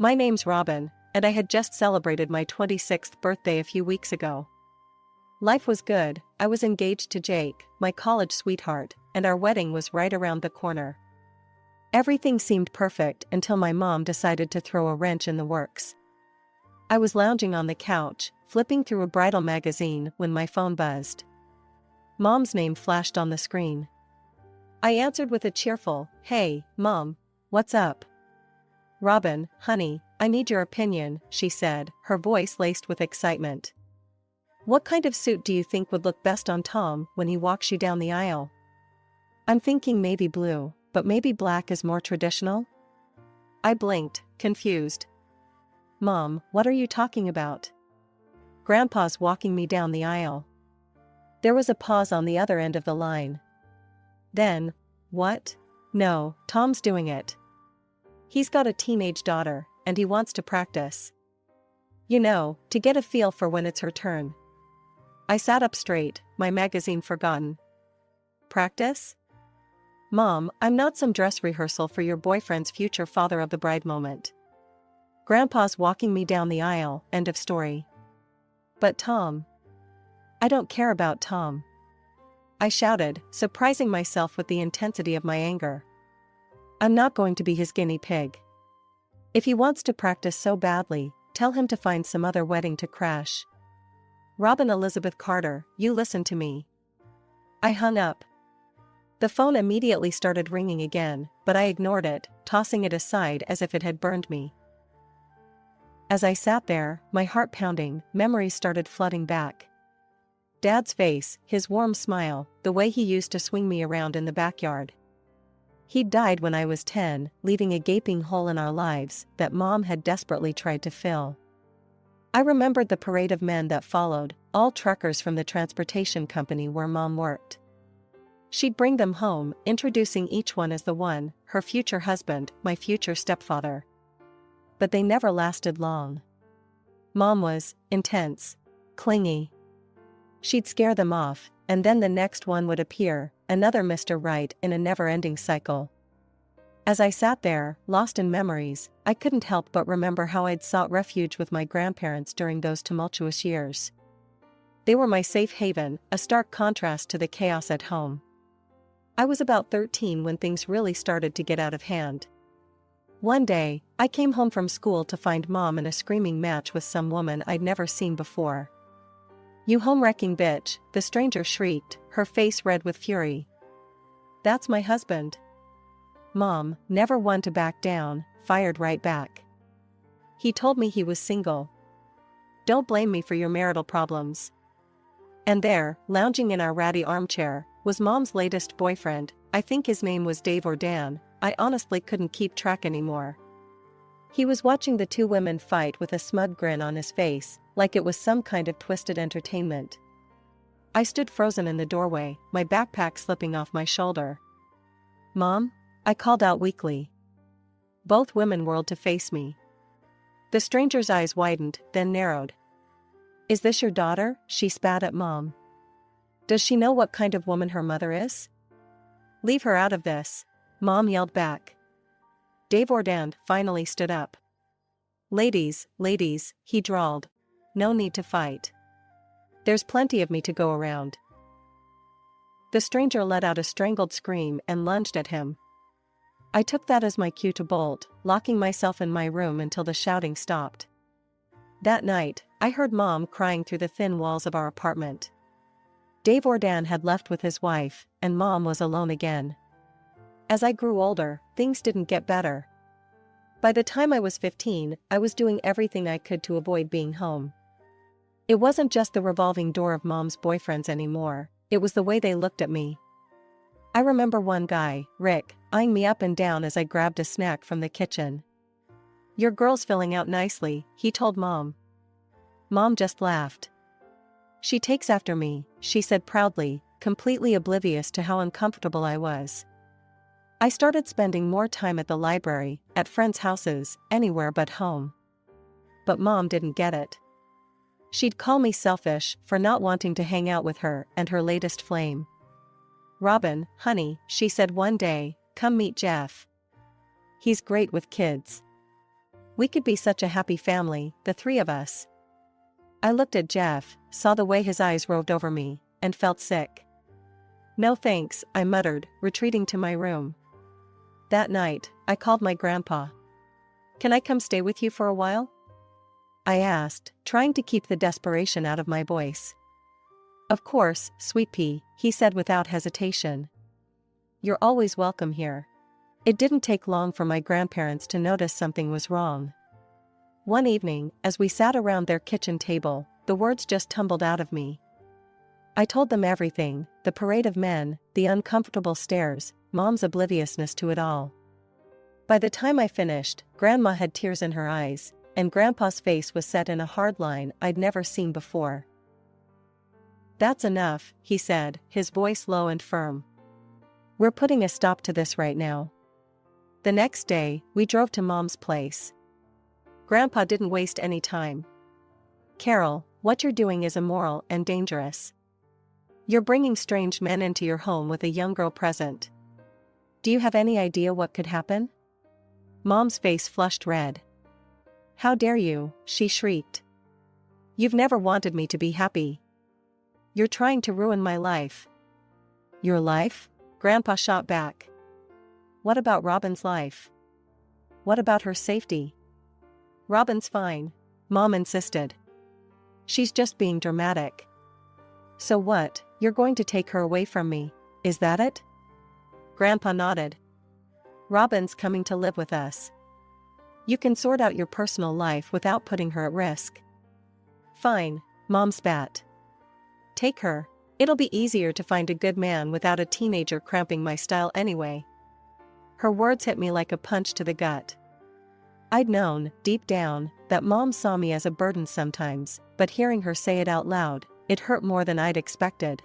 My name's Robin, and I had just celebrated my 26th birthday a few weeks ago. Life was good. I was engaged to Jake, my college sweetheart, and our wedding was right around the corner. Everything seemed perfect until my mom decided to throw a wrench in the works. I was lounging on the couch, flipping through a bridal magazine when my phone buzzed. Mom's name flashed on the screen. I answered with a cheerful, "Hey, Mom, what's up?" "Robin, honey, I need your opinion," she said, her voice laced with excitement. "What kind of suit do you think would look best on Tom when he walks you down the aisle?" "I'm thinking maybe blue, but maybe black is more traditional?" I blinked, confused. "Mom, what are you talking about?" "Grandpa's walking me down the aisle." There was a pause on the other end of the line. Then, "What?" "No, Tom's doing it. He's got a teenage daughter, and he wants to practice. You know, to get a feel for when it's her turn." I sat up straight, my magazine forgotten. "Practice?" "Mom, I'm not some dress rehearsal for your boyfriend's future father of the bride moment. Grandpa's walking me down the aisle, end of story." "But Tom." "I don't care about Tom," I shouted, surprising myself with the intensity of my anger. "I'm not going to be his guinea pig. If he wants to practice so badly, tell him to find some other wedding to crash." "Robin Elizabeth Carter, you listen to me." I hung up. The phone immediately started ringing again, but I ignored it, tossing it aside as if it had burned me. As I sat there, my heart pounding, memories started flooding back. Dad's face, his warm smile, the way he used to swing me around in the backyard. He'd died when I was 10, leaving a gaping hole in our lives that Mom had desperately tried to fill. I remembered the parade of men that followed, all truckers from the transportation company where Mom worked. She'd bring them home, introducing each one as the one, her future husband, my future stepfather. But they never lasted long. Mom was intense, clingy. She'd scare them off, and then the next one would appear, another Mr. Right in a never-ending cycle. As I sat there, lost in memories, I couldn't help but remember how I'd sought refuge with my grandparents during those tumultuous years. They were my safe haven, a stark contrast to the chaos at home. I was about 13 when things really started to get out of hand. One day, I came home from school to find Mom in a screaming match with some woman I'd never seen before. "You home-wrecking bitch," the stranger shrieked, her face red with fury. "That's my husband." Mom, never one to back down, fired right back. "He told me he was single. Don't blame me for your marital problems." And there, lounging in our ratty armchair, was Mom's latest boyfriend. I think his name was Dave or Dan, I honestly couldn't keep track anymore. He was watching the two women fight with a smug grin on his face, like it was some kind of twisted entertainment. I stood frozen in the doorway, my backpack slipping off my shoulder. "Mom?" I called out weakly. Both women whirled to face me. The stranger's eyes widened, then narrowed. "Is this your daughter?" she spat at Mom. "Does she know what kind of woman her mother is?" "Leave her out of this," Mom yelled back. Dave Ordand finally stood up. Ladies, he drawled. "No need to fight. There's plenty of me to go around." The stranger let out a strangled scream and lunged at him. I took that as my cue to bolt, locking myself in my room until the shouting stopped. That night, I heard Mom crying through the thin walls of our apartment. Dave Ordand had left with his wife, and Mom was alone again. As I grew older, things didn't get better. By the time I was 15, I was doing everything I could to avoid being home. It wasn't just the revolving door of Mom's boyfriends anymore, it was the way they looked at me. I remember one guy, Rick, eyeing me up and down as I grabbed a snack from the kitchen. "Your girl's filling out nicely," he told Mom. Mom just laughed. "She takes after me," she said proudly, completely oblivious to how uncomfortable I was. I started spending more time at the library, at friends' houses, anywhere but home. But Mom didn't get it. She'd call me selfish for not wanting to hang out with her and her latest flame. "Robin, honey," she said one day, "come meet Jeff. He's great with kids." We could be such a happy family, the three of us. I looked at Jeff, saw the way his eyes roved over me, and felt sick. No thanks, I muttered, retreating to my room. That night, I called my grandpa. Can I come stay with you for a while? I asked, trying to keep the desperation out of my voice. Of course, sweet pea, he said without hesitation. You're always welcome here. It didn't take long for my grandparents to notice something was wrong. One evening, as we sat around their kitchen table, the words just tumbled out of me. I told them everything, the parade of men, the uncomfortable stares, Mom's obliviousness to it all. By the time I finished, Grandma had tears in her eyes, and Grandpa's face was set in a hard line I'd never seen before. That's enough, he said, his voice low and firm. We're putting a stop to this right now. The next day, we drove to Mom's place. Grandpa didn't waste any time. Carol, what you're doing is immoral and dangerous. You're bringing strange men into your home with a young girl present. Do you have any idea what could happen? Mom's face flushed red. How dare you, she shrieked. You've never wanted me to be happy. You're trying to ruin my life. Your life? Grandpa shot back. What about Robin's life? What about her safety? Robin's fine, Mom insisted. She's just being dramatic. So what, you're going to take her away from me, is that it? Grandpa nodded. Robin's coming to live with us. You can sort out your personal life without putting her at risk. Fine, Mom spat. Take her. It'll be easier to find a good man without a teenager cramping my style anyway. Her words hit me like a punch to the gut. I'd known, deep down, that Mom saw me as a burden sometimes, but hearing her say it out loud, it hurt more than I'd expected.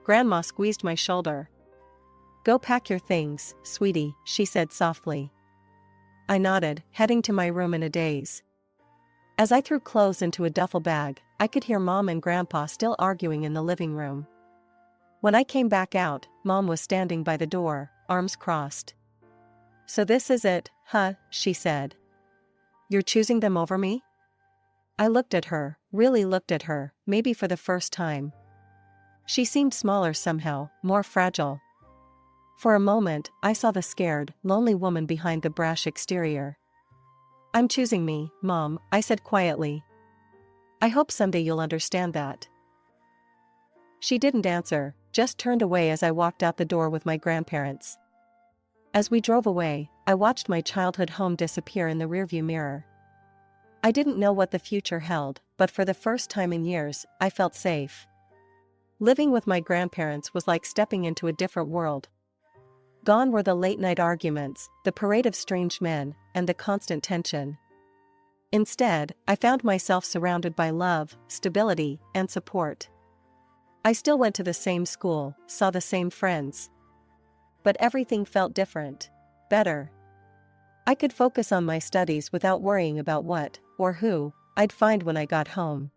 Grandma squeezed my shoulder. Go pack your things, sweetie, she said softly. I nodded, heading to my room in a daze. As I threw clothes into a duffel bag, I could hear Mom and Grandpa still arguing in the living room. When I came back out, Mom was standing by the door, arms crossed. So this is it, huh, she said. You're choosing them over me? I looked at her, really looked at her, maybe for the first time. She seemed smaller somehow, more fragile. For a moment, I saw the scared, lonely woman behind the brash exterior. I'm choosing me, Mom, I said quietly. I hope someday you'll understand that. She didn't answer, just turned away as I walked out the door with my grandparents. As we drove away, I watched my childhood home disappear in the rearview mirror. I didn't know what the future held, but for the first time in years, I felt safe. Living with my grandparents was like stepping into a different world. Gone were the late-night arguments, the parade of strange men, and the constant tension. Instead, I found myself surrounded by love, stability, and support. I still went to the same school, saw the same friends. But everything felt different, better. I could focus on my studies without worrying about what, or who, I'd find when I got home.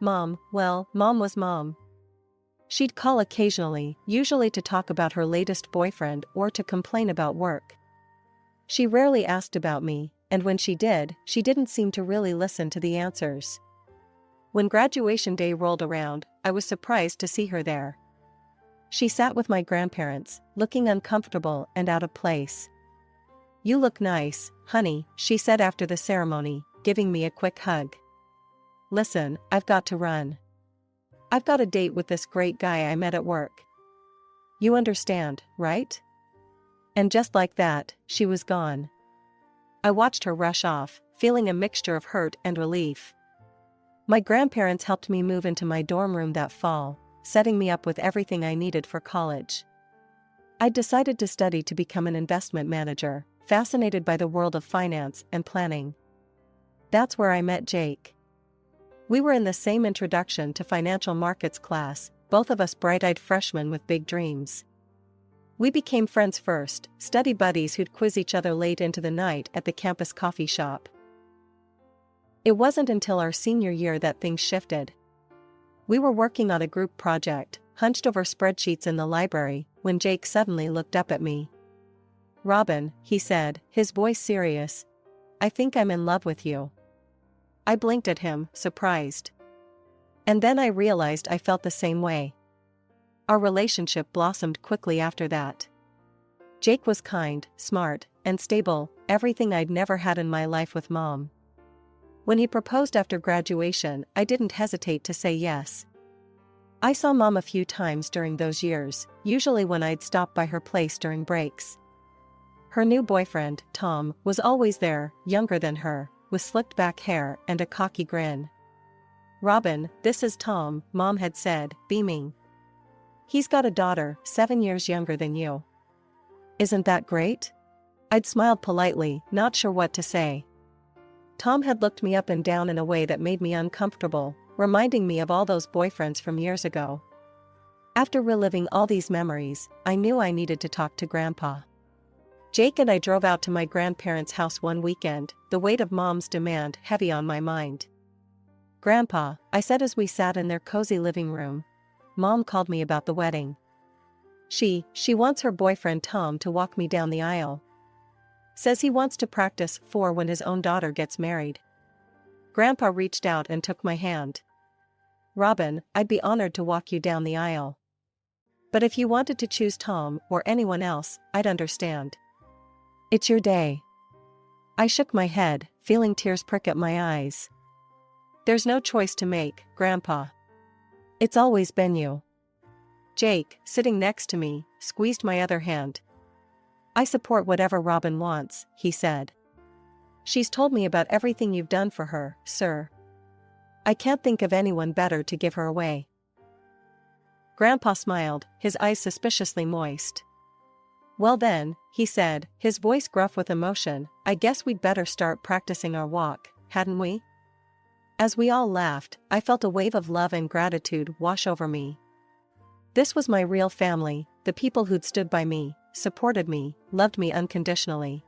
Mom was Mom. She'd call occasionally, usually to talk about her latest boyfriend or to complain about work. She rarely asked about me, and when she did, she didn't seem to really listen to the answers. When graduation day rolled around, I was surprised to see her there. She sat with my grandparents, looking uncomfortable and out of place. You look nice, honey, she said after the ceremony, giving me a quick hug. Listen, I've got to run. I've got a date with this great guy I met at work. You understand, right? And just like that, she was gone. I watched her rush off, feeling a mixture of hurt and relief. My grandparents helped me move into my dorm room that fall, setting me up with everything I needed for college. I'd decided to study to become an investment manager, fascinated by the world of finance and planning. That's where I met Jake. We were in the same introduction to financial markets class, both of us bright-eyed freshmen with big dreams. We became friends first, study buddies who'd quiz each other late into the night at the campus coffee shop. It wasn't until our senior year that things shifted. We were working on a group project, hunched over spreadsheets in the library, when Jake suddenly looked up at me. Robin, he said, his voice serious. I think I'm in love with you." I blinked at him, surprised. And then I realized I felt the same way. Our relationship blossomed quickly after that. Jake was kind, smart, and stable, everything I'd never had in my life with Mom. When he proposed after graduation, I didn't hesitate to say yes. I saw Mom a few times during those years, usually when I'd stop by her place during breaks. Her new boyfriend, Tom, was always there, younger than her, with slicked back hair and a cocky grin. "Robin, this is Tom," Mom had said, beaming. "He's got a daughter, 7 years younger than you." "Isn't that great?" I'd smiled politely, not sure what to say. Tom had looked me up and down in a way that made me uncomfortable, reminding me of all those boyfriends from years ago. After reliving all these memories, I knew I needed to talk to Grandpa. Jake and I drove out to my grandparents' house one weekend, the weight of Mom's demand heavy on my mind. "Grandpa," I said as we sat in their cozy living room, "Mom called me about the wedding. She wants her boyfriend Tom to walk me down the aisle. Says he wants to practice for when his own daughter gets married." Grandpa reached out and took my hand. "Robin, I'd be honored to walk you down the aisle. But if you wanted to choose Tom or anyone else, I'd understand. It's your day." I shook my head, feeling tears prick at my eyes. "There's no choice to make, Grandpa. It's always been you." Jake, sitting next to me, squeezed my other hand. "I support whatever Robin wants," he said. "She's told me about everything you've done for her, sir. I can't think of anyone better to give her away." Grandpa smiled, his eyes suspiciously moist. "Well then," he said, his voice gruff with emotion, "I guess we'd better start practicing our walk, hadn't we?" As we all laughed, I felt a wave of love and gratitude wash over me. This was my real family, the people who'd stood by me, supported me, loved me unconditionally.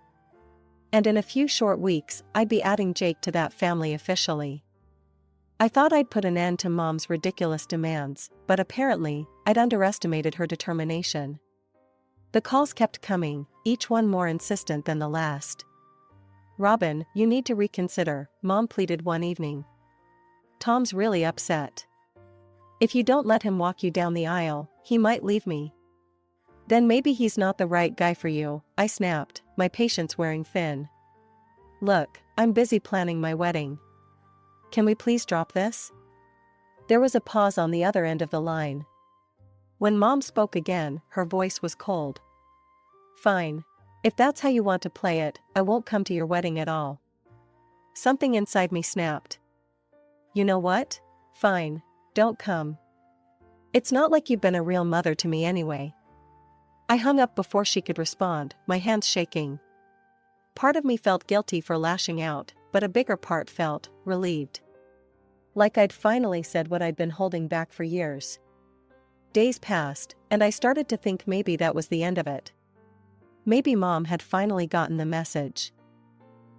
And in a few short weeks, I'd be adding Jake to that family officially. I thought I'd put an end to Mom's ridiculous demands, but apparently, I'd underestimated her determination. The calls kept coming, each one more insistent than the last. "Robin, you need to reconsider," Mom pleaded one evening. "Tom's really upset. If you don't let him walk you down the aisle, he might leave me." "Then maybe he's not the right guy for you," I snapped, my patience wearing thin. "Look, I'm busy planning my wedding. Can we please drop this?" There was a pause on the other end of the line. When Mom spoke again, her voice was cold. "Fine. If that's how you want to play it, I won't come to your wedding at all." Something inside me snapped. "You know what? Fine. Don't come. It's not like you've been a real mother to me anyway." I hung up before she could respond, my hands shaking. Part of me felt guilty for lashing out, but a bigger part felt relieved. Like I'd finally said what I'd been holding back for years. Days passed, and I started to think maybe that was the end of it. Maybe Mom had finally gotten the message.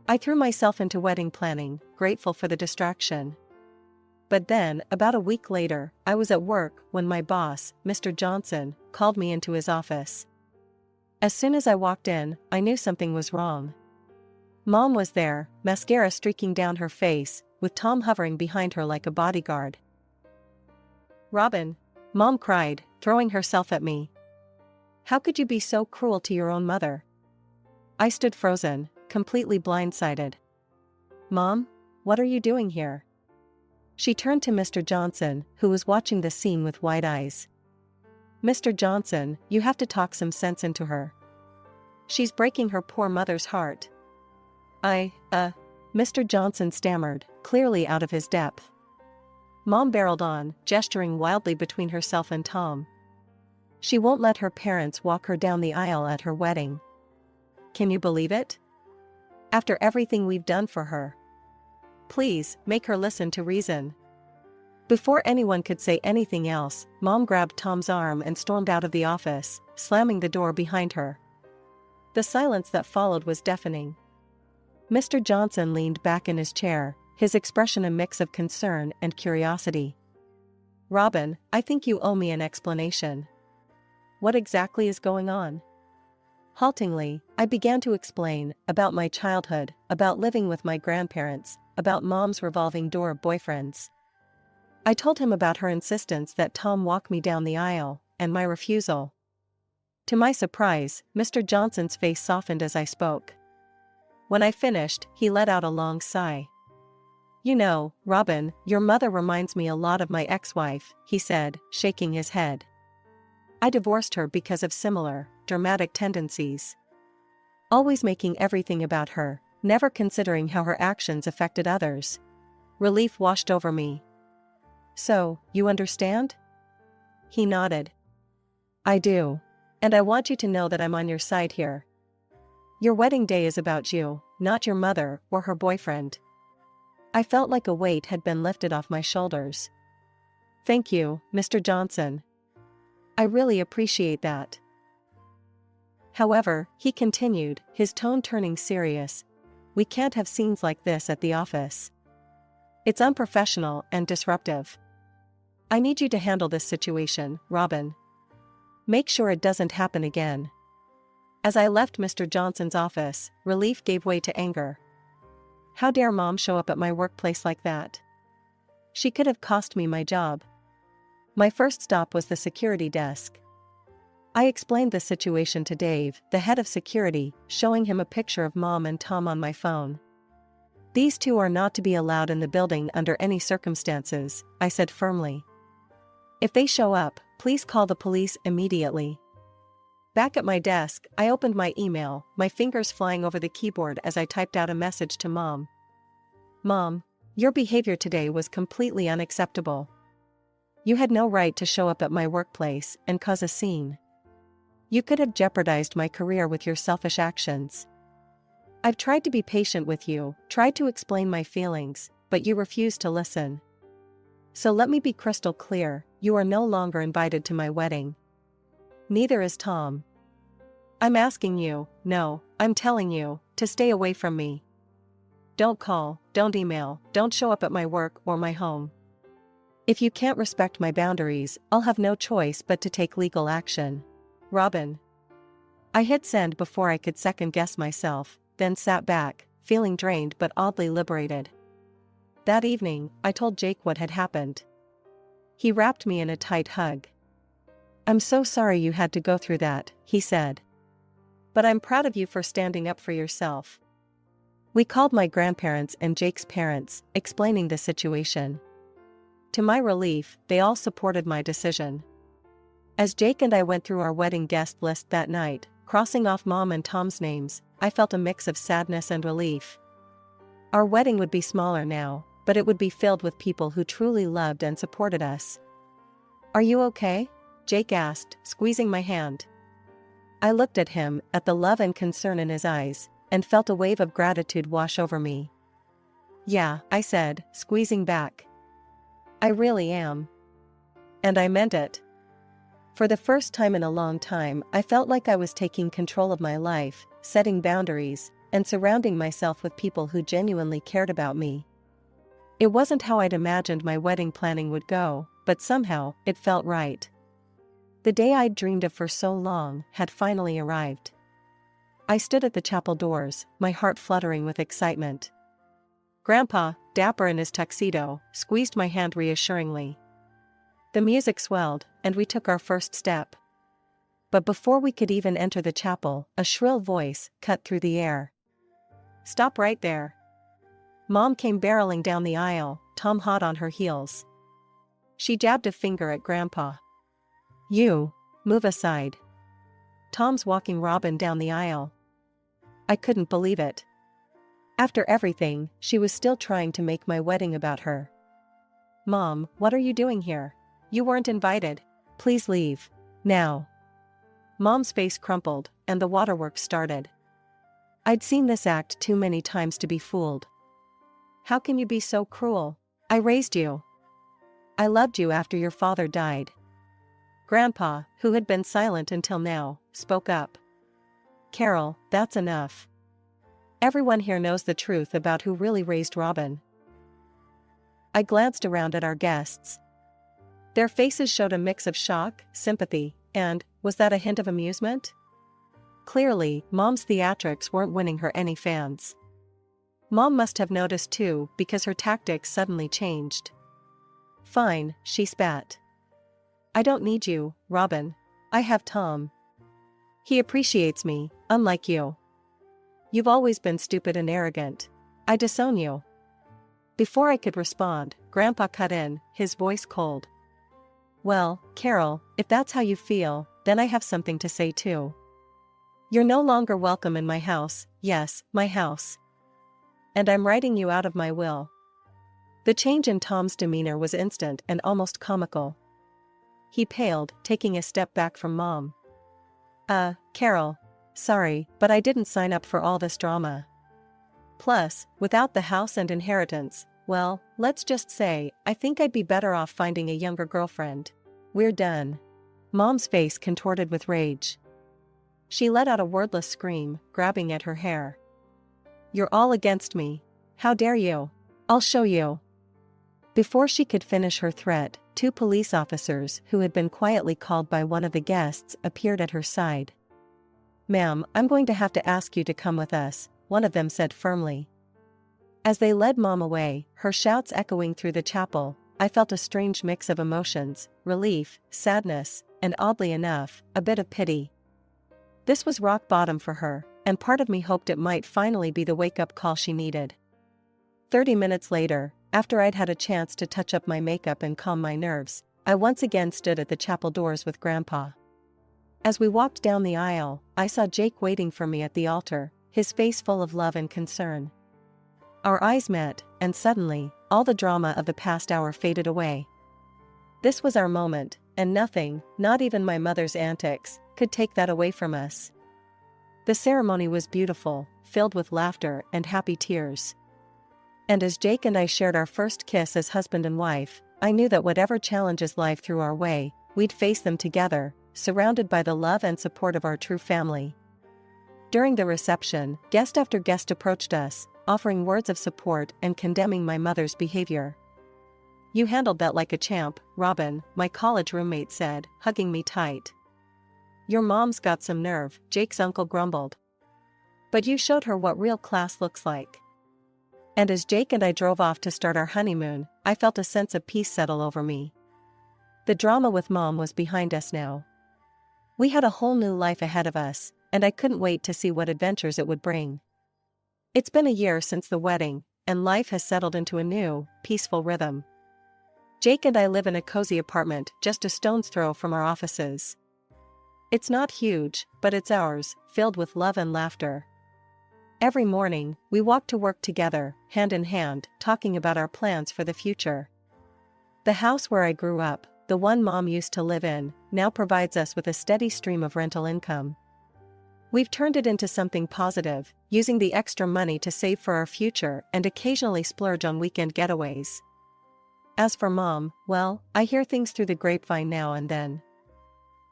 I threw myself into wedding planning, grateful for the distraction. But then, about a week later, I was at work when my boss, Mr. Johnson, called me into his office. As soon as I walked in, I knew something was wrong. Mom was there, mascara streaking down her face, with Tom hovering behind her like a bodyguard. "Robin," Mom cried, throwing herself at me. "How could you be so cruel to your own mother?" I stood frozen, completely blindsided. "Mom, what are you doing here?" She turned to Mr. Johnson, who was watching the scene with wide eyes. "Mr. Johnson, you have to talk some sense into her. She's breaking her poor mother's heart." Mr. Johnson stammered, clearly out of his depth. Mom barreled on, gesturing wildly between herself and Tom. "She won't let her parents walk her down the aisle at her wedding. Can you believe it? After everything we've done for her. Please, make her listen to reason." Before anyone could say anything else, Mom grabbed Tom's arm and stormed out of the office, slamming the door behind her. The silence that followed was deafening. Mr. Johnson leaned back in his chair, his expression a mix of concern and curiosity. "Robin, I think you owe me an explanation. What exactly is going on?" Haltingly, I began to explain about my childhood, about living with my grandparents, about Mom's revolving door of boyfriends. I told him about her insistence that Tom walk me down the aisle, and my refusal. To my surprise, Mr. Johnson's face softened as I spoke. When I finished, he let out a long sigh. "You know, Robin, your mother reminds me a lot of my ex-wife," he said, shaking his head. "I divorced her because of similar, dramatic tendencies. Always making everything about her, never considering how her actions affected others." Relief washed over me. "So, you understand?" He nodded. "I do. And I want you to know that I'm on your side here. Your wedding day is about you, not your mother or her boyfriend." I felt like a weight had been lifted off my shoulders. "Thank you, Mr. Johnson. I really appreciate that." However, he continued, his tone turning serious, "We can't have scenes like this at the office. It's unprofessional and disruptive. I need you to handle this situation, Robin. Make sure it doesn't happen again." As I left Mr. Johnson's office, relief gave way to anger. How dare Mom show up at my workplace like that? She could have cost me my job. My first stop was the security desk. I explained the situation to Dave, the head of security, showing him a picture of Mom and Tom on my phone. "These two are not to be allowed in the building under any circumstances," I said firmly. "If they show up, please call the police immediately." Back at my desk, I opened my email, my fingers flying over the keyboard as I typed out a message to Mom. "Mom, your behavior today was completely unacceptable. You had no right to show up at my workplace and cause a scene. You could have jeopardized my career with your selfish actions. I've tried to be patient with you, tried to explain my feelings, but you refused to listen. So let me be crystal clear, you are no longer invited to my wedding. Neither is Tom. I'm asking you, no, I'm telling you, to stay away from me. Don't call, don't email, don't show up at my work or my home. If you can't respect my boundaries, I'll have no choice but to take legal action. Robin." I hit send before I could second-guess myself, then sat back, feeling drained but oddly liberated. That evening, I told Jake what had happened. He wrapped me in a tight hug. "I'm so sorry you had to go through that," he said. "But I'm proud of you for standing up for yourself." We called my grandparents and Jake's parents, explaining the situation. To my relief, they all supported my decision. As Jake and I went through our wedding guest list that night, crossing off Mom and Tom's names, I felt a mix of sadness and relief. Our wedding would be smaller now, but it would be filled with people who truly loved and supported us. "Are you okay?" Jake asked, squeezing my hand. I looked at him, at the love and concern in his eyes, and felt a wave of gratitude wash over me. "Yeah," I said, squeezing back. "I really am. And I meant it." For the first time in a long time, I felt like I was taking control of my life, setting boundaries, and surrounding myself with people who genuinely cared about me. It wasn't how I'd imagined my wedding planning would go, but somehow, it felt right. The day I'd dreamed of for so long had finally arrived. I stood at the chapel doors, my heart fluttering with excitement. Grandpa, dapper in his tuxedo, squeezed my hand reassuringly. The music swelled, and we took our first step. But before we could even enter the chapel, a shrill voice cut through the air. "Stop right there." Mom came barreling down the aisle, Tom hot on her heels. She jabbed a finger at Grandpa. "You, move aside. Tom's walking Robin down the aisle." I couldn't believe it. After everything, she was still trying to make my wedding about her. "Mom, what are you doing here? You weren't invited. Please leave. Now." Mom's face crumpled, and the waterworks started. I'd seen this act too many times to be fooled. "How can you be so cruel? I raised you. I loved you after your father died." Grandpa, who had been silent until now, spoke up. "Carol, that's enough. Everyone here knows the truth about who really raised Robin." I glanced around at our guests. Their faces showed a mix of shock, sympathy, and, was that a hint of amusement? Clearly, Mom's theatrics weren't winning her any fans. Mom must have noticed too, because her tactics suddenly changed. "Fine," she spat. "I don't need you, Robin. I have Tom. He appreciates me, unlike you. You've always been stupid and arrogant. I disown you." Before I could respond, Grandpa cut in, his voice cold. "Well, Carol, if that's how you feel, then I have something to say too. You're no longer welcome in my house, yes, my house. And I'm writing you out of my will." The change in Tom's demeanor was instant and almost comical. He paled, taking a step back from Mom. Carol. Sorry, but I didn't sign up for all this drama. Plus, without the house and inheritance, well, let's just say, I think I'd be better off finding a younger girlfriend. We're done." Mom's face contorted with rage. She let out a wordless scream, grabbing at her hair. "You're all against me. How dare you? I'll show you." Before she could finish her threat, 2 police officers who had been quietly called by one of the guests appeared at her side. "Ma'am, I'm going to have to ask you to come with us," one of them said firmly. As they led Mom away, her shouts echoing through the chapel, I felt a strange mix of emotions, relief, sadness, and oddly enough, a bit of pity. This was rock bottom for her, and part of me hoped it might finally be the wake-up call she needed. 30 minutes later, after I'd had a chance to touch up my makeup and calm my nerves, I once again stood at the chapel doors with Grandpa. As we walked down the aisle, I saw Jake waiting for me at the altar, his face full of love and concern. Our eyes met, and suddenly, all the drama of the past hour faded away. This was our moment, and nothing, not even my mother's antics, could take that away from us. The ceremony was beautiful, filled with laughter and happy tears. And as Jake and I shared our first kiss as husband and wife, I knew that whatever challenges life threw our way, we'd face them together, surrounded by the love and support of our true family. During the reception, guest after guest approached us, offering words of support and condemning my mother's behavior. "You handled that like a champ, Robin," my college roommate said, hugging me tight. "Your mom's got some nerve," Jake's uncle grumbled. "But you showed her what real class looks like." And as Jake and I drove off to start our honeymoon, I felt a sense of peace settle over me. The drama with Mom was behind us now. We had a whole new life ahead of us, and I couldn't wait to see what adventures it would bring. It's been a year since the wedding, and life has settled into a new, peaceful rhythm. Jake and I live in a cozy apartment just a stone's throw from our offices. It's not huge, but it's ours, filled with love and laughter. Every morning, we walk to work together, hand in hand, talking about our plans for the future. The house where I grew up, the one Mom used to live in, now provides us with a steady stream of rental income. We've turned it into something positive, using the extra money to save for our future and occasionally splurge on weekend getaways. As for Mom, well, I hear things through the grapevine now and then.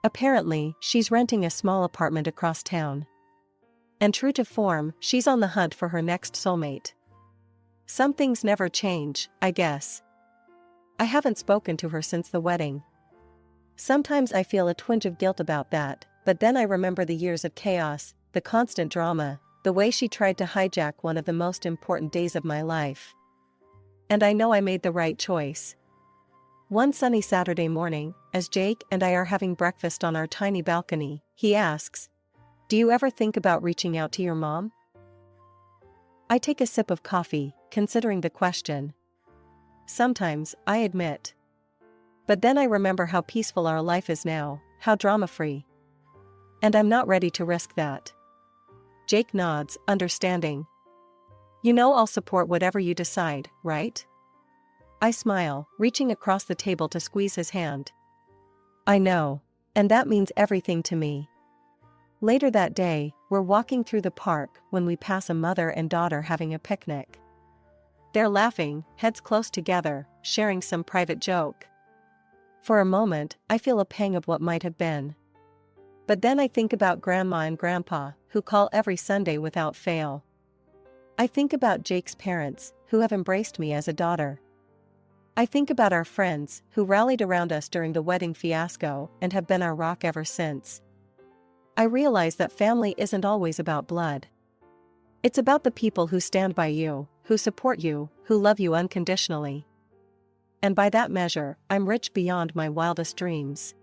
Apparently, she's renting a small apartment across town. And true to form, she's on the hunt for her next soulmate. Some things never change, I guess. I haven't spoken to her since the wedding. Sometimes I feel a twinge of guilt about that, but then I remember the years of chaos, the constant drama, the way she tried to hijack one of the most important days of my life. And I know I made the right choice. One sunny Saturday morning, as Jake and I are having breakfast on our tiny balcony, he asks, "Do you ever think about reaching out to your mom?" I take a sip of coffee, considering the question. Sometimes, I admit. But then I remember how peaceful our life is now, how drama-free. And I'm not ready to risk that. Jake nods, understanding. "You know I'll support whatever you decide, right?" I smile, reaching across the table to squeeze his hand. "I know. And that means everything to me." Later that day, we're walking through the park when we pass a mother and daughter having a picnic. They're laughing, heads close together, sharing some private joke. For a moment, I feel a pang of what might have been. But then I think about Grandma and Grandpa, who call every Sunday without fail. I think about Jake's parents, who have embraced me as a daughter. I think about our friends, who rallied around us during the wedding fiasco and have been our rock ever since. I realize that family isn't always about blood. It's about the people who stand by you, who support you, who love you unconditionally. And by that measure, I'm rich beyond my wildest dreams.